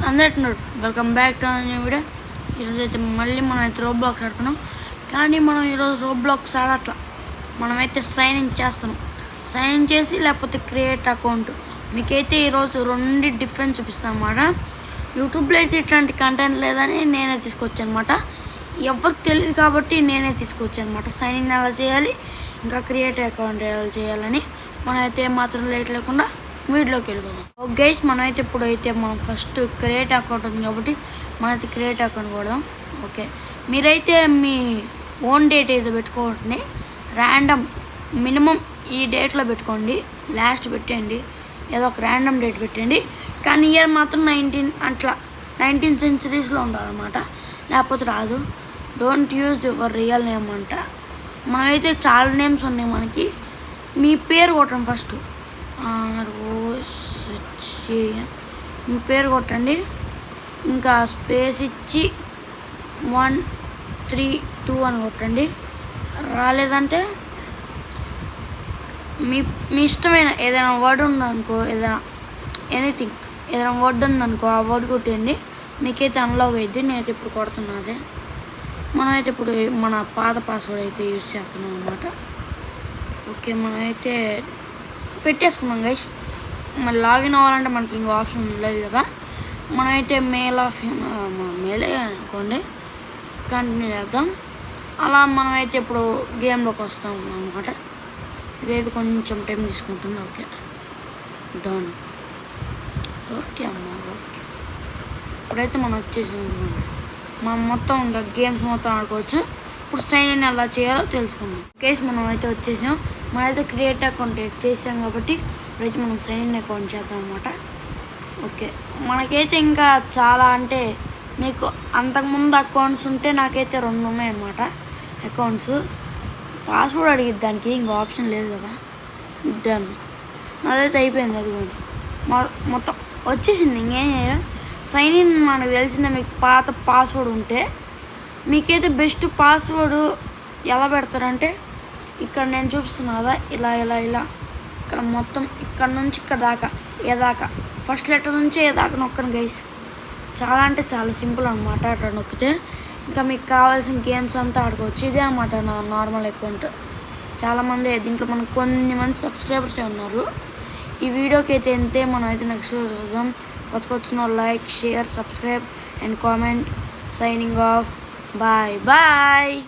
అందరూ welcome back to new video. ఈరోజు అయితే మళ్ళీ మనం అయితే రోబ్లాక్స్ ఆడుతున్నాం. కానీ మనం ఈరోజు రోబ్లాక్స్ ఆడట్లా, మనమైతే సైన్ ఇన్ చేస్తున్నాం. సైన్ ఇన్ చేసి లేకపోతే క్రియేట్ అకౌంట్. మీకైతే ఈరోజు రెండు డిఫరెన్స్ చూపిస్తాను అనమాట. యూట్యూబ్లో అయితే ఇట్లాంటి కంటెంట్ లేదని నేనే తీసుకొచ్చాను అనమాట. ఎవరికి తెలియదు కాబట్టి నేనే తీసుకొచ్చాను అనమాట. సైన్ ఇన్ ఎలా చేయాలి, ఇంకా క్రియేట్ అకౌంట్ ఎలా చేయాలని. మనమైతే మాత్రం లేట్ లేకుండా వీడియోకి వెళ్ళిపోదాం. గైస్ మనమైతే ఇప్పుడైతే మనం ఫస్ట్ క్రియేట్ అకౌంట్ ఉంది కాబట్టి మనమైతే క్రియేట్ అకౌంట్ కొడదాం. ఓకే, మీరైతే మీ ఓన్ డేట్ అయితే పెట్టుకోండి. ర్యాండమ్ మినిమం ఈ డేట్లో పెట్టుకోండి, లాస్ట్ పెట్టండి, ఏదో ఒక ర్యాండమ్ డేట్ పెట్టండి. కానీ ఇయర్ మాత్రం 19th centuries ఉండాలన్నమాట, లేకపోతే రాదు. Don't use your real name అంట. మనమైతే చాలా నేమ్స్ ఉన్నాయి మనకి. మీ పేరు కొట్టండి ఫస్ట్, మీ పేరు కొట్టండి, ఇంకా స్పేస్ ఇచ్చి 1 3 2 అని కొట్టండి. రాలేదంటే మీ ఇష్టమైన ఏదైనా వర్డ్ ఉందనుకో, ఏదైనా వర్డ్ ఉందనుకో ఆ వర్డ్ కొట్టండి. మీకైతే అన్లాక్ అయ్యిద్ది. నేనైతే ఇప్పుడు కొడుతున్నది. మనమైతే ఇప్పుడు మన పాత పాస్వర్డ్ అయితే యూజ్ చేస్తున్నాం అన్నమాట. ఓకే, మనమైతే పెట్టేసుకున్నాం గైస్. మరి లాగిన్ అవ్వాలంటే మనకి ఇంకో ఆప్షన్ లేదు కదా. మనమైతే మేలే అనుకోండి, కంటిన్యూ చేద్దాం. అలా మనమైతే ఇప్పుడు గేమ్లోకి వస్తాం అన్నమాట. ఇదైతే కొంచెం టైం తీసుకుంటుంది. Okay, done. ఓకే అమ్మ, ఓకే. ఇప్పుడైతే మనం వచ్చేసింది. మనం మొత్తం ఇంకా గేమ్స్ మొత్తం ఆడుకోవచ్చు. ఇప్పుడు సైన్ ఇన్ ఎలా చేయాలో తెలుసుకుందాం. కేసు మనం అయితే వచ్చేసాం. మనమైతే క్రియేట్ అకౌంట్ చేసాం కాబట్టి ఇప్పుడైతే మనం సైన్ ఇన్ అకౌంట్ చేద్దాం అన్నమాట. ఓకే, మనకైతే ఇంకా చాలా అంటే మీకు అంతకుముందు అకౌంట్స్ ఉంటే నాకైతే 2 ఉన్నాయన్నమాట అకౌంట్స్. పాస్వర్డ్ అడిగిద్ది, దానికి ఇంకో ఆప్షన్ లేదు కదా. డన్, అదైతే అయిపోయింది. అది కూడా మొత్తం వచ్చేసింది. ఇంకేం చేయాలి, సైన్ ఇన్ మనకు తెలిసిందే. మీకు పాత పాస్వర్డ్ ఉంటే మీకైతే బెస్ట్ పాస్వర్డ్ ఎలా పెడతారంటే ఇక్కడ నేను చూపిస్తున్నా కదా, ఇలా ఇలా ఇలా ఇక్కడ మొత్తం ఇక్కడ నుంచి ఇక్కడ దాకా దాకా ఫస్ట్ లెటర్ నుంచి దాకా నొక్కను గైస్. చాలా అంటే చాలా సింపుల్ అనమాట. అట్లా నొక్కితే ఇంకా మీకు కావాల్సిన గేమ్స్ అంతా ఆడుకోవచ్చు. ఇదే అనమాట నా నార్మల్ అకౌంట్. చాలామంది దీంట్లో మనకు కొన్ని మంది సబ్స్క్రైబర్సే ఉన్నారు. ఈ వీడియోకి అయితే ఎంతే. మనం అయితే నెక్స్ట్ చూద్దాం. కొత్త like, share, subscribe and comment. Signing off. Bye bye.